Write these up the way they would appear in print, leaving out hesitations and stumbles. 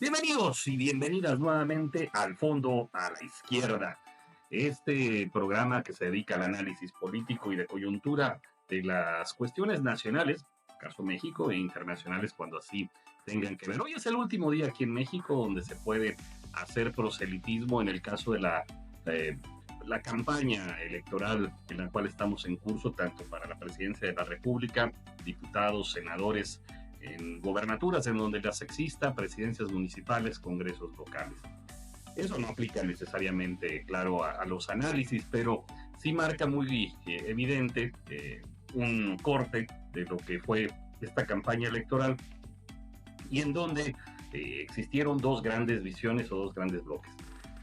Bienvenidos y bienvenidas nuevamente al Fondo a la Izquierda, este programa que se dedica al análisis político y de coyuntura de las cuestiones nacionales, caso México, e internacionales cuando así tengan que ver. Hoy es el último día aquí en México donde se puede hacer proselitismo en el caso de eh, la campaña electoral en la cual estamos en curso, tanto para la presidencia de la República, diputados, senadores, en gobernaturas en donde las exista, presidencias municipales, congresos locales. Eso no aplica necesariamente, claro, a los análisis, pero sí marca muy evidente un corte de lo que fue esta campaña electoral y en donde existieron dos grandes visiones o dos grandes bloques.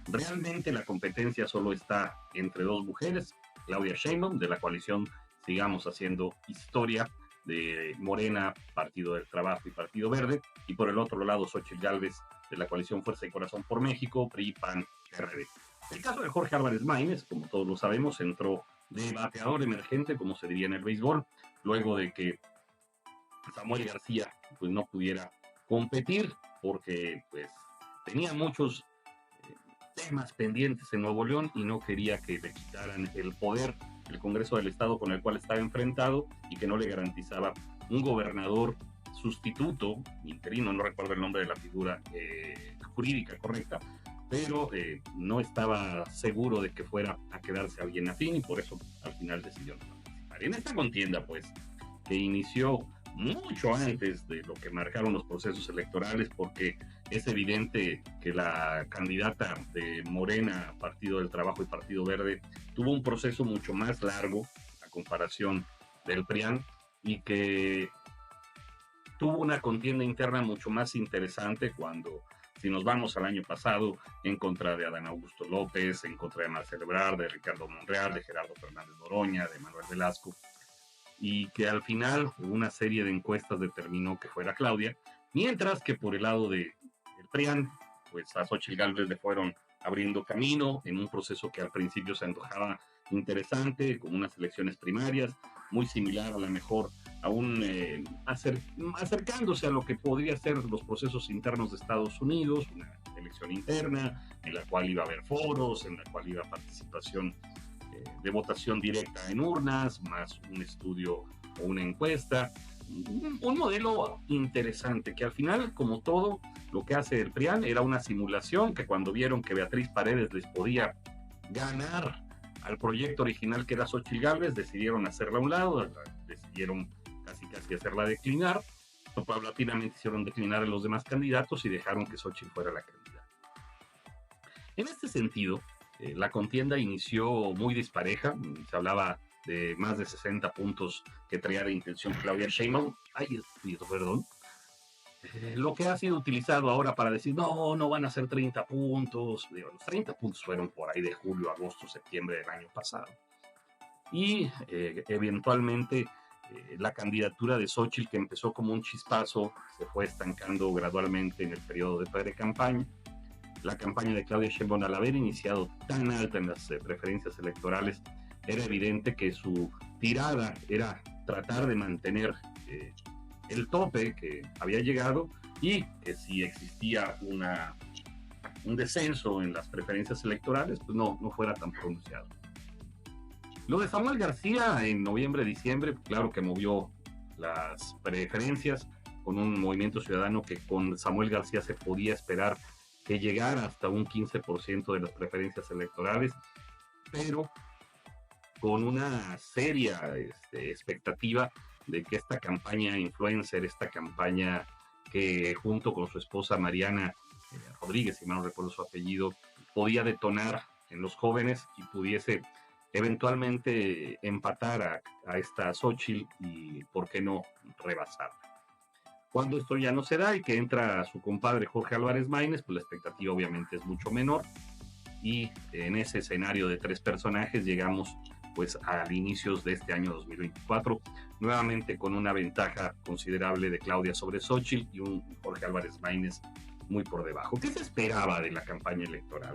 Realmente la competencia solo está entre dos mujeres, Claudia Sheinbaum de la coalición Sigamos Haciendo Historia, de Morena, Partido del Trabajo y Partido Verde, y por el otro lado Xóchitl Gálvez de la coalición Fuerza y Corazón por México, PRI, PAN, PRD. El caso de Jorge Álvarez Maínez, como todos lo sabemos, entró de bateador emergente, como se diría en el béisbol, luego de que Samuel García pues no pudiera competir porque pues tenía muchos temas pendientes en Nuevo León y no quería que le quitaran el poder el Congreso del Estado con el cual estaba enfrentado y que no le garantizaba un gobernador sustituto, interino, no recuerdo el nombre de la figura jurídica correcta, pero no estaba seguro de que fuera a quedarse alguien afín y por eso al final decidió no participar. En esta contienda, pues, que inició mucho antes de lo que marcaron los procesos electorales, porque es evidente que la candidata de Morena, Partido del Trabajo y Partido Verde, tuvo un proceso mucho más largo a comparación del PRIAN y que tuvo una contienda interna mucho más interesante cuando, si nos vamos al año pasado, en contra de Adán Augusto López, en contra de Marcelo Ebrard, de Ricardo Monreal, de Gerardo Fernández Noroña, de Manuel Velasco, y que al final una serie de encuestas determinó que fuera Claudia, mientras que por el lado de el PRIAN, pues a Xóchitl Gálvez le fueron abriendo camino en un proceso que al principio se antojaba interesante, con unas elecciones primarias, muy similar a la mejor, aún acercándose a lo que podría ser los procesos internos de Estados Unidos, una elección interna en la cual iba a haber foros, en la cual iba participación de votación directa en urnas, más un estudio o una encuesta. Un modelo interesante que al final, como todo lo que hace el PRIAN, era una simulación que cuando vieron que Beatriz Paredes les podía ganar al proyecto original que era Xóchitl Gálvez, decidieron hacerla a un lado, decidieron casi hacerla declinar, paulatinamente hicieron declinar a los demás candidatos y dejaron que Xóchitl fuera la candidata. En este sentido, la contienda inició muy dispareja, se hablaba de más de 60 puntos que traía de intención Claudia Sheinbaum. Ay, perdón. Lo que ha sido utilizado ahora para decir, no van a ser 30 puntos. Digo, los 30 puntos fueron por ahí de julio, agosto, septiembre del año pasado. Y eventualmente la candidatura de Xóchitl, que empezó como un chispazo, se fue estancando gradualmente en el periodo de pre-campaña. La campaña de Claudia Sheinbaum, al haber iniciado tan alta en las preferencias electorales, era evidente que su tirada era tratar de mantener el tope que había llegado y que si existía un descenso en las preferencias electorales, pues no fuera tan pronunciado. Lo de Samuel García en noviembre, diciembre, claro que movió las preferencias con un movimiento ciudadano que con Samuel García se podía esperar que llegara hasta un 15% de las preferencias electorales, pero con una seria expectativa de que esta campaña influencer, esta campaña que junto con su esposa Mariana Rodríguez, si mal no recuerdo su apellido, podía detonar en los jóvenes y pudiese eventualmente empatar a esta Xóchitl y, ¿por qué no, rebasarla? Cuando esto ya no se da y que entra su compadre Jorge Álvarez Maínez, pues la expectativa obviamente es mucho menor y en ese escenario de tres personajes llegamos pues a inicios de este año 2024, nuevamente con una ventaja considerable de Claudia sobre Xóchitl y un Jorge Álvarez Maínez muy por debajo. ¿Qué se esperaba de la campaña electoral?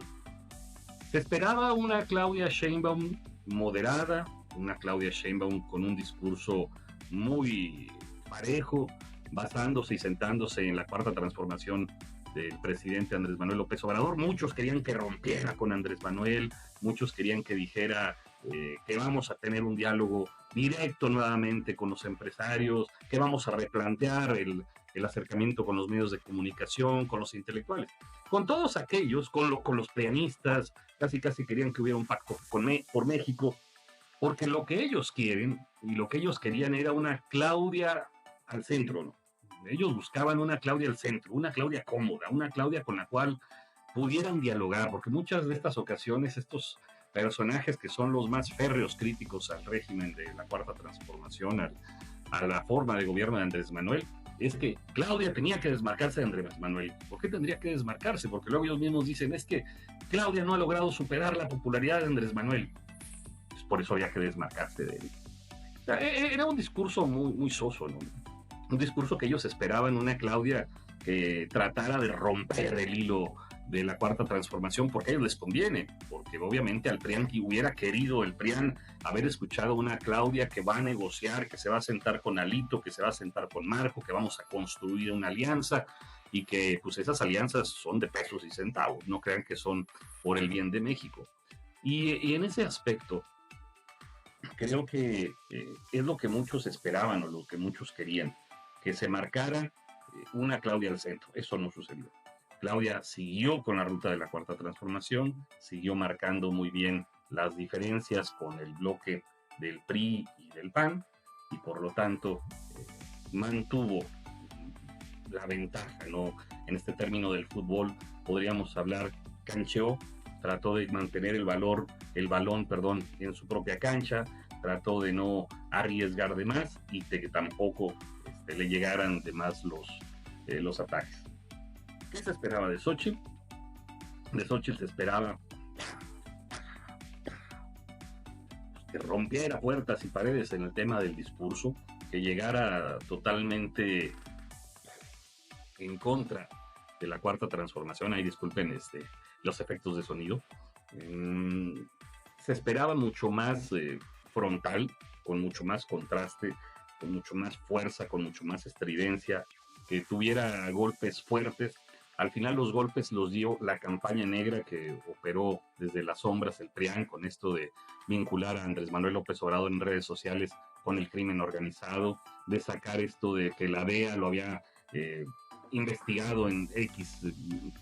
Se esperaba una Claudia Sheinbaum moderada, una Claudia Sheinbaum con un discurso muy parejo, basándose y sentándose en la cuarta transformación del presidente Andrés Manuel López Obrador. Muchos querían que rompiera con Andrés Manuel, muchos querían que dijera que vamos a tener un diálogo directo nuevamente con los empresarios, que vamos a replantear el acercamiento con los medios de comunicación, con los intelectuales. Con todos aquellos, con los prianistas, casi querían que hubiera un pacto por México, porque lo que ellos quieren y lo que ellos querían era una Claudia al centro, ¿no? Ellos buscaban una Claudia al centro, una Claudia cómoda, una Claudia con la cual pudieran dialogar, porque muchas de estas ocasiones estos personajes que son los más férreos críticos al régimen de la Cuarta Transformación, a la forma de gobierno de Andrés Manuel, es que Claudia tenía que desmarcarse de Andrés Manuel. ¿Por qué tendría que desmarcarse? Porque luego ellos mismos dicen, es que Claudia no ha logrado superar la popularidad de Andrés Manuel. Pues por eso había que desmarcarse de él. O sea, era un discurso muy soso, ¿no? Un discurso que ellos esperaban, una Claudia que tratara de romper el hilo de la Cuarta Transformación, porque a ellos les conviene, porque obviamente al PRIAN que hubiera querido el PRIAN haber escuchado una Claudia que va a negociar, que se va a sentar con Alito, que se va a sentar con Marco, que vamos a construir una alianza, y que pues esas alianzas son de pesos y centavos, no crean que son por el bien de México. Y en ese aspecto, creo que es lo que muchos esperaban o lo que muchos querían, que se marcara una Claudia al centro. Eso no sucedió. Claudia siguió con la ruta de la Cuarta Transformación, siguió marcando muy bien las diferencias con el bloque del PRI y del PAN, y por lo tanto mantuvo la ventaja, ¿no? En este término del fútbol podríamos hablar, cancheó, trató de mantener el balón, en su propia cancha, trató de no arriesgar de más y de que tampoco le llegaran de más los ataques. ¿Qué se esperaba de Xochitl? De Xochitl se esperaba que rompiera puertas y paredes en el tema del discurso, que llegara totalmente en contra de la Cuarta Transformación. Ahí disculpen los efectos de sonido. Se esperaba mucho más frontal, con mucho más contraste, con mucho más fuerza, con mucho más estridencia, que tuviera golpes fuertes. Al final los golpes los dio la campaña negra que operó desde las sombras el PRIAN con esto de vincular a Andrés Manuel López Obrador en redes sociales con el crimen organizado, de sacar esto de que la DEA lo había investigado en X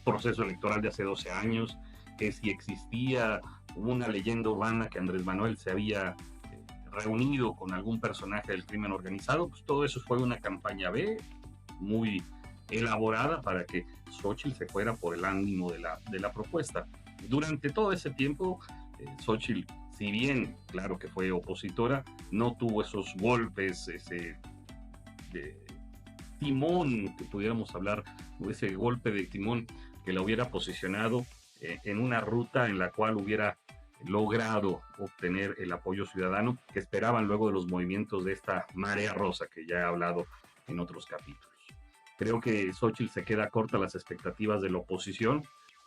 proceso electoral de hace 12 años, que si existía una leyenda urbana que Andrés Manuel se había reunido con algún personaje del crimen organizado, pues todo eso fue una campaña B muy elaborada para que Xochitl se fuera por el ánimo de la propuesta. Durante todo ese tiempo, Xochitl, si bien claro que fue opositora, no tuvo esos golpes, ese timón, que pudiéramos hablar, ese golpe de timón que la hubiera posicionado en una ruta en la cual hubiera logrado obtener el apoyo ciudadano que esperaban luego de los movimientos de esta marea rosa que ya he hablado en otros capítulos. Creo que Xochitl se queda corta a las expectativas de la oposición,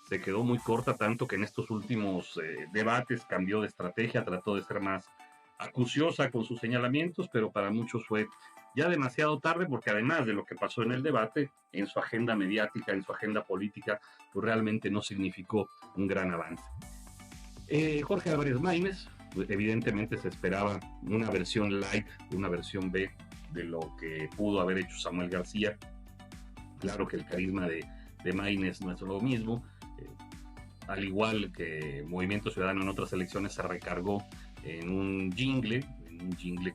se quedó muy corta, tanto que en estos últimos debates cambió de estrategia, trató de ser más acuciosa con sus señalamientos, pero para muchos fue ya demasiado tarde, porque además de lo que pasó en el debate, en su agenda mediática, en su agenda política, pues realmente no significó un gran avance. Jorge Álvarez Maínez, pues evidentemente se esperaba una versión light, una versión B de lo que pudo haber hecho Samuel García. Claro que el carisma de Maínez no es lo mismo, al igual que Movimiento Ciudadano en otras elecciones se recargó en un jingle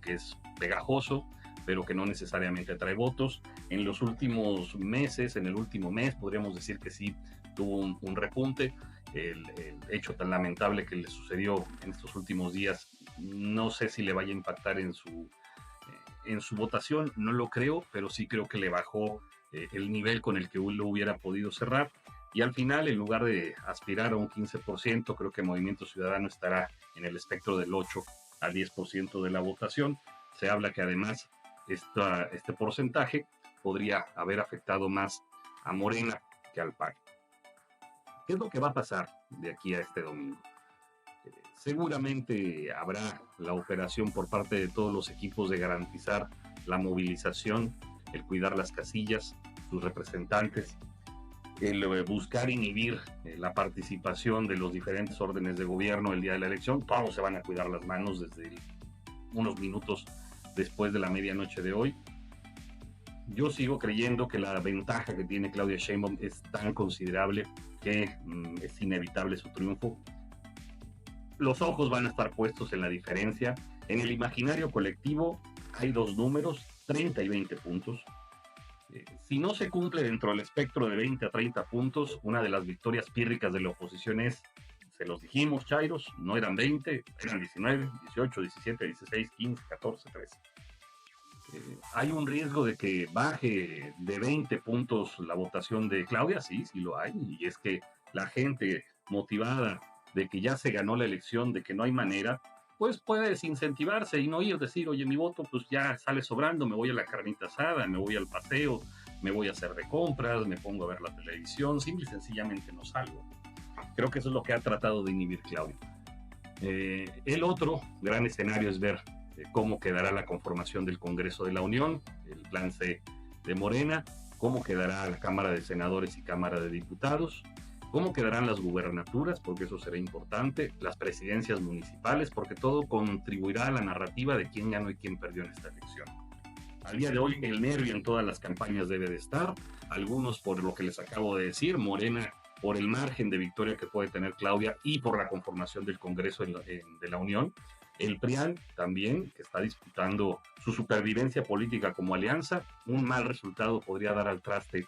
que es pegajoso, pero que no necesariamente trae votos. En los últimos meses, en el último mes, podríamos decir que sí tuvo un repunte. El hecho tan lamentable que le sucedió en estos últimos días, no sé si le vaya a impactar en su votación, no lo creo, pero sí creo que le bajó el nivel con el que lo hubiera podido cerrar. Y al final, en lugar de aspirar a un 15%, creo que Movimiento Ciudadano estará en el espectro del 8 al 10% de la votación. Se habla que además este porcentaje podría haber afectado más a Morena que al PAN. ¿Qué es lo que va a pasar de aquí a este domingo? Seguramente habrá la operación por parte de todos los equipos de garantizar la movilización, el cuidar las casillas, sus representantes. el buscar inhibir la participación de los diferentes órdenes de gobierno el día de la elección. Todos se van a cuidar las manos desde unos minutos después de la medianoche de hoy. Yo sigo creyendo que la ventaja que tiene Claudia Sheinbaum es tan considerable que es inevitable su triunfo. Los ojos van a estar puestos en la diferencia. En el imaginario colectivo hay dos números, 30 y 20 puntos. Si no se cumple dentro del espectro de 20 a 30 puntos, una de las victorias pírricas de la oposición es, se los dijimos, Chairos, no eran 20, eran 19, 18, 17, 16, 15, 14, 13. ¿Hay un riesgo de que baje de 20 puntos la votación de Claudia? Sí, sí lo hay. Y es que la gente motivada de que ya se ganó la elección, de que no hay manera, pues puede desincentivarse y no ir a decir, oye, mi voto pues ya sale sobrando, me voy a la carnita asada, me voy al paseo, me voy a hacer de compras, me pongo a ver la televisión, simple y sencillamente no salgo. Creo que eso es lo que ha tratado de inhibir Claudia. El otro gran escenario es ver cómo quedará la conformación del Congreso de la Unión, el plan C de Morena, cómo quedará la Cámara de Senadores y Cámara de Diputados, cómo quedarán las gubernaturas, porque eso será importante, las presidencias municipales, porque todo contribuirá a la narrativa de quién ganó y quién perdió en esta elección. Al día de hoy, el nervio en todas las campañas debe de estar, algunos por lo que les acabo de decir, Morena por el margen de victoria que puede tener Claudia y por la conformación del Congreso de la Unión. El PRIAN también, que está disputando su supervivencia política como alianza. Un mal resultado podría dar al traste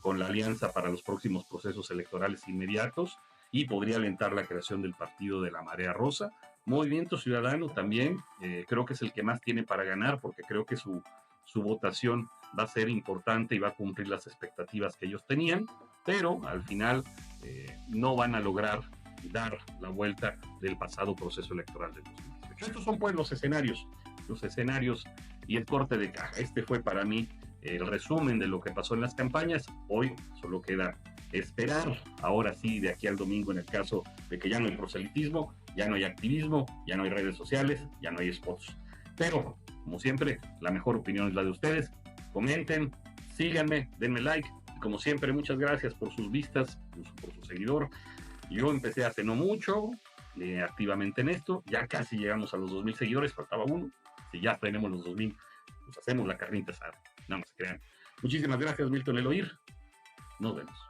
con la alianza para los próximos procesos electorales inmediatos y podría alentar la creación del partido de la Marea Rosa. Movimiento Ciudadano también, creo que es el que más tiene para ganar porque creo que su votación va a ser importante y va a cumplir las expectativas que ellos tenían, pero al final no van a lograr dar la vuelta del pasado proceso electoral del 2018. Estos son pues los escenarios y el corte de caja. Este fue para mí el resumen de lo que pasó en las campañas. Hoy solo queda esperar, ahora sí, de aquí al domingo, en el caso de que ya no hay proselitismo, ya no hay activismo, ya no hay redes sociales, ya no hay spots. Pero, como siempre, la mejor opinión es la de ustedes. Comenten, síganme, denme like. Y como siempre, muchas gracias por sus vistas, por su seguidor. Yo empecé hace no mucho, activamente en esto. Ya casi llegamos a los 2,000 seguidores, faltaba uno. Si ya tenemos los 2,000, pues hacemos la carnita asada. No se crean. Muchísimas gracias, Milton Eloir. Nos vemos.